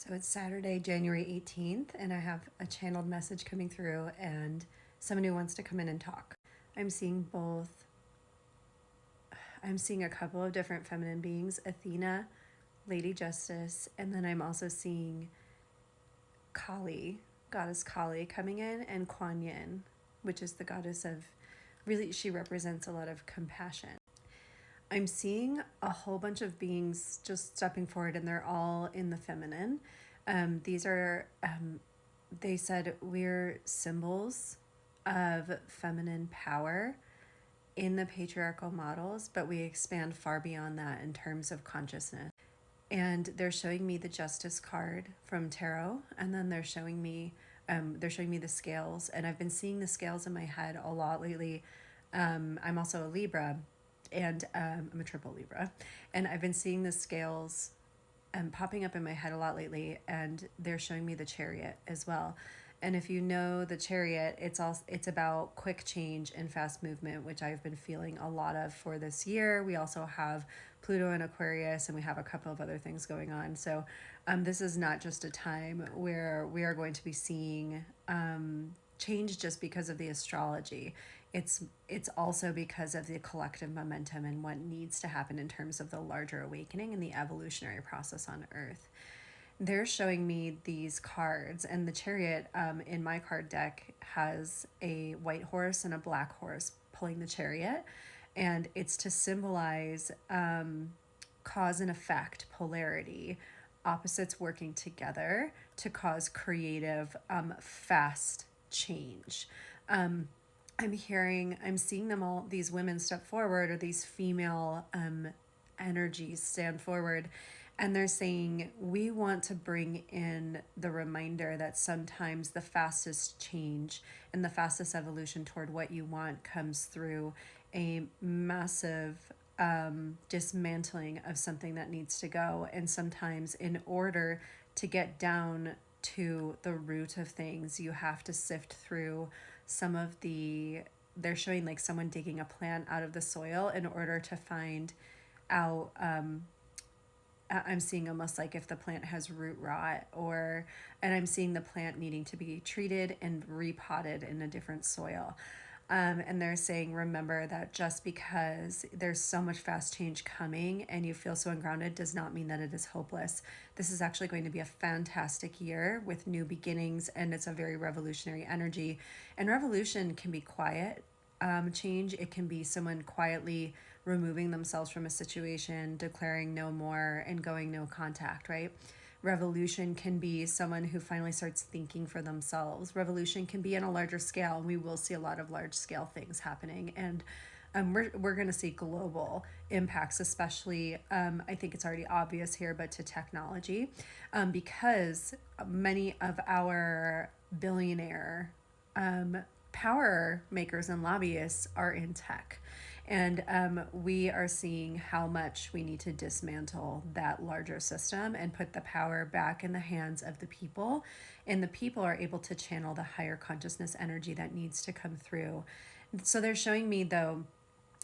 So it's Saturday, January 18th, and I have a channeled message coming through and someone who wants to come in and talk. I'm seeing both, I'm seeing a couple of different feminine beings, Athena, Lady Justice, and then I'm also seeing Kali, goddess Kali coming in, and Kuan Yin, which is the goddess of, really, she represents a lot of compassion. I'm seeing a whole bunch of beings just stepping forward, and they're all in the feminine. These are, they said, we're symbols of feminine power in the patriarchal models, but we expand far beyond that in terms of consciousness. And they're showing me the Justice card from Tarot, and then they're showing me the scales, and I've been seeing the scales in my head a lot lately. I'm also a Libra, and I'm a triple Libra, and I've been seeing the scales popping up in my head a lot lately, and they're showing me the Chariot as well. And if you know the Chariot, it's about quick change and fast movement, which I've been feeling a lot of for this year. We also have Pluto in Aquarius, and we have a couple of other things going on. So this is not just a time where we are going to be seeing change just because of the astrology. It's also because of the collective momentum and what needs to happen in terms of the larger awakening and the evolutionary process on Earth. They're showing me these cards, and the Chariot in my card deck has a white horse and a black horse pulling the Chariot, and it's to symbolize cause and effect, polarity, opposites working together to cause creative, fast change. I'm seeing them all, these women step forward, or these female energies stand forward, and they're saying, we want to bring in the reminder that sometimes the fastest change and the fastest evolution toward what you want comes through a massive dismantling of something that needs to go. And sometimes, in order to get down to the root of things, you have to sift through some of they're showing like someone digging a plant out of the soil in order to find out, I'm seeing almost like if the plant has root rot, and I'm seeing the plant needing to be treated and repotted in a different soil. And they're saying, remember that just because there's so much fast change coming and you feel so ungrounded does not mean that it is hopeless. This is actually going to be a fantastic year with new beginnings, and it's a very revolutionary energy. And revolution can be quiet change. It can be someone quietly removing themselves from a situation, declaring no more, and going no contact, right? Revolution can be someone who finally starts thinking for themselves. Revolution can be on a larger scale, and we will see a lot of large scale things happening. And we're going to see global impacts, especially, I think it's already obvious here, but to technology, because many of our billionaire power makers and lobbyists are in tech. And we are seeing how much we need to dismantle that larger system and put the power back in the hands of the people. And the people are able to channel the higher consciousness energy that needs to come through. So they're showing me, though,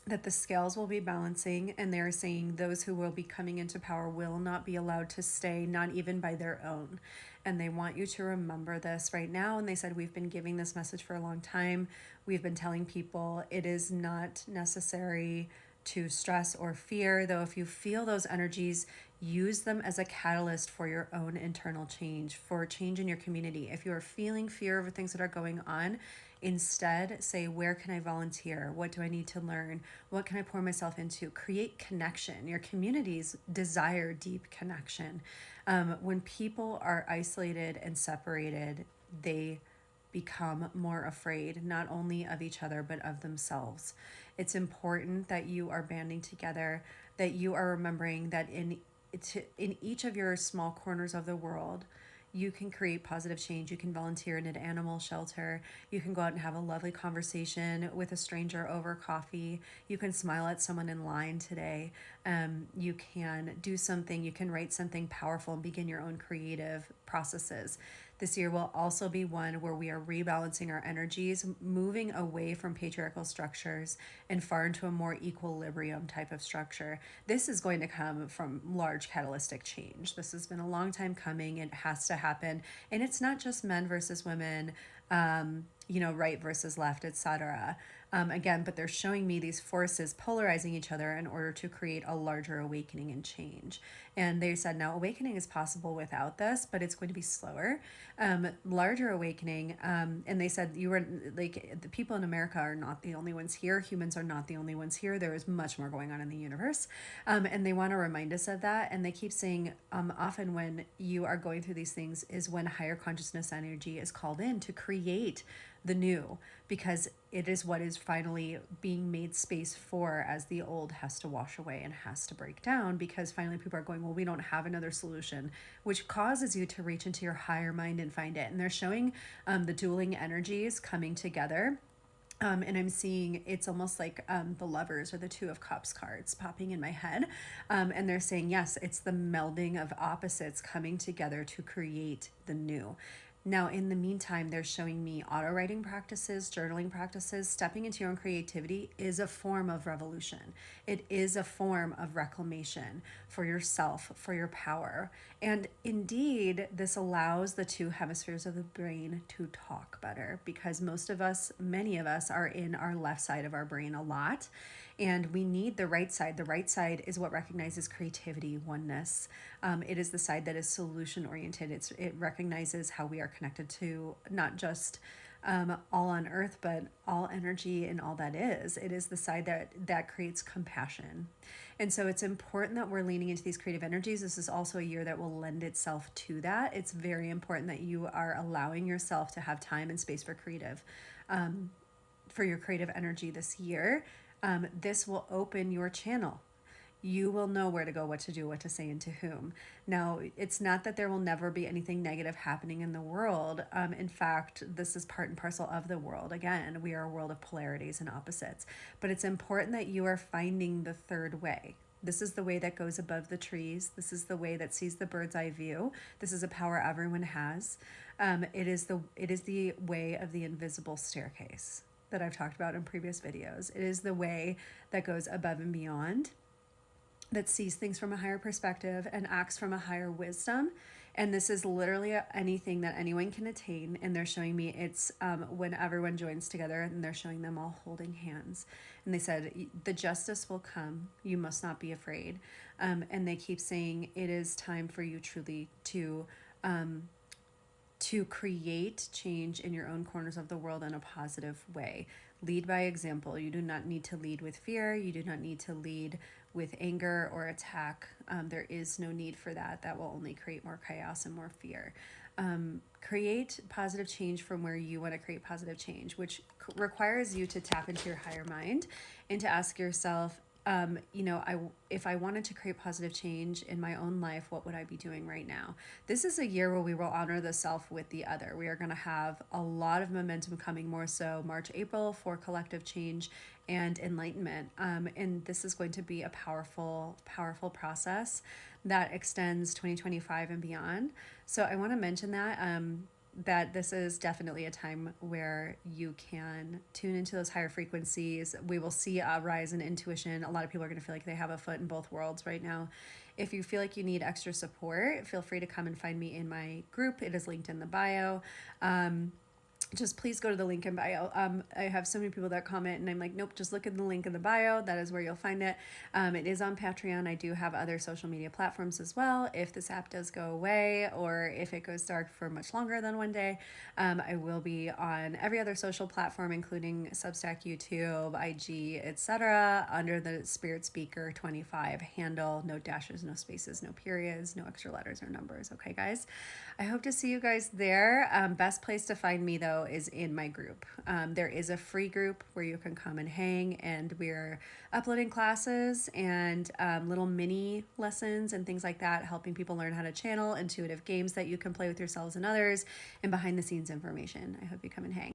that the scales will be balancing, and they're saying those who will be coming into power will not be allowed to stay, not even by their own. And they want you to remember this right now. And they said, we've been giving this message for a long time. We've been telling people it is not necessary to stress or fear, though if you feel those energies, use them as a catalyst for your own internal change, for change in your community. If you are feeling fear over things that are going on, instead say, where can I volunteer? What do I need to learn? What can I pour myself into? Create connection. Your communities desire deep connection. When people are isolated and separated, they become more afraid, not only of each other, but of themselves. It's important that you are banding together, that you are remembering that in each of your small corners of the world, you can create positive change. You can volunteer in an animal shelter. You can go out and have a lovely conversation with a stranger over coffee. You can smile at someone in line today. You can do something. You can write something powerful and begin your own creative processes. This year will also be one where we are rebalancing our energies, moving away from patriarchal structures and far into a more equilibrium type of structure. This is going to come from large catalytic change. This has been a long time coming. It has to happen. And it's not just men versus women, right versus left, etc. Again, but they're showing me these forces polarizing each other in order to create a larger awakening and change. And they said, now awakening is possible without this, but it's going to be slower. Larger awakening. And they said, you were like, the people in America are not the only ones here. Humans are not the only ones here. There is much more going on in the universe. And they want to remind us of that. And they keep saying, often when you are going through these things is when higher consciousness energy is called in to create the new, because it is what is finally being made space for as the old has to wash away and has to break down, because finally people are going, well, we don't have another solution, which causes you to reach into your higher mind and find it. And they're showing the dueling energies coming together. And I'm seeing it's almost like the Lovers or the Two of Cups cards popping in my head. And they're saying, yes, it's the melding of opposites coming together to create the new. Now, in the meantime, they're showing me auto writing practices, journaling practices. Stepping into your own creativity is a form of revolution. It is a form of reclamation for yourself, for your power. And indeed, this allows the two hemispheres of the brain to talk better, because most of us, many of us, are in our left side of our brain a lot. And we need the right side. The right side is what recognizes creativity, oneness. It is the side that is solution oriented. It recognizes how we are connected to not just all on earth, but all energy and all that is. It is the side that creates compassion. And so it's important that we're leaning into these creative energies. This is also a year that will lend itself to that. It's very important that you are allowing yourself to have time and space for your creative energy this year. This will open your channel. You will know where to go, what to do, what to say, and to whom. Now, it's not that there will never be anything negative happening in the world. In fact, this is part and parcel of the world. Again, we are a world of polarities and opposites. But it's important that you are finding the third way. This is the way that goes above the trees. This is the way that sees the bird's eye view. This is a power everyone has. It is the way of the invisible staircase that I've talked about in previous videos. It is the way that goes above and beyond, that sees things from a higher perspective and acts from a higher wisdom. And this is literally anything that anyone can attain. And they're showing me it's when everyone joins together, and they're showing them all holding hands. And they said, the justice will come. You must not be afraid. And they keep saying it is time for you truly to create change in your own corners of the world in a positive way. Lead by example. You do not need to lead with fear. You do not need to lead with anger or attack. There is no need for that. That will only create more chaos and more fear. Create positive change from where you want to create positive change, which requires you to tap into your higher mind and to ask yourself, if I wanted to create positive change in my own life, what would I be doing right now? This is a year where we will honor the self with the other. We are going to have a lot of momentum coming, more so March, April, for collective change and enlightenment. And this is going to be a powerful, powerful process that extends 2025 and beyond. So I want to mention that this is definitely a time where you can tune into those higher frequencies. We will see a rise in intuition. A lot of people are going to feel like they have a foot in both worlds right now. If you feel like you need extra support, feel free to come and find me in my group. It is linked in the bio. Just please go to the link in bio. I have so many people that comment and I'm like, nope, just look at the link in the bio. That is where you'll find it. It is on Patreon. I do have other social media platforms as well. If this app does go away, or if it goes dark for much longer than one day, I will be on every other social platform, including Substack, YouTube, IG, etc., under the Spirit Speaker 25 handle. No dashes, no spaces, no periods, no extra letters or numbers. Okay, guys? I hope to see you guys there. Best place to find me, though, is in my group. There is a free group where you can come and hang, and we're uploading classes and little mini lessons and things like that, helping people learn how to channel, intuitive games that you can play with yourselves and others, and behind the scenes information. I hope you come and hang.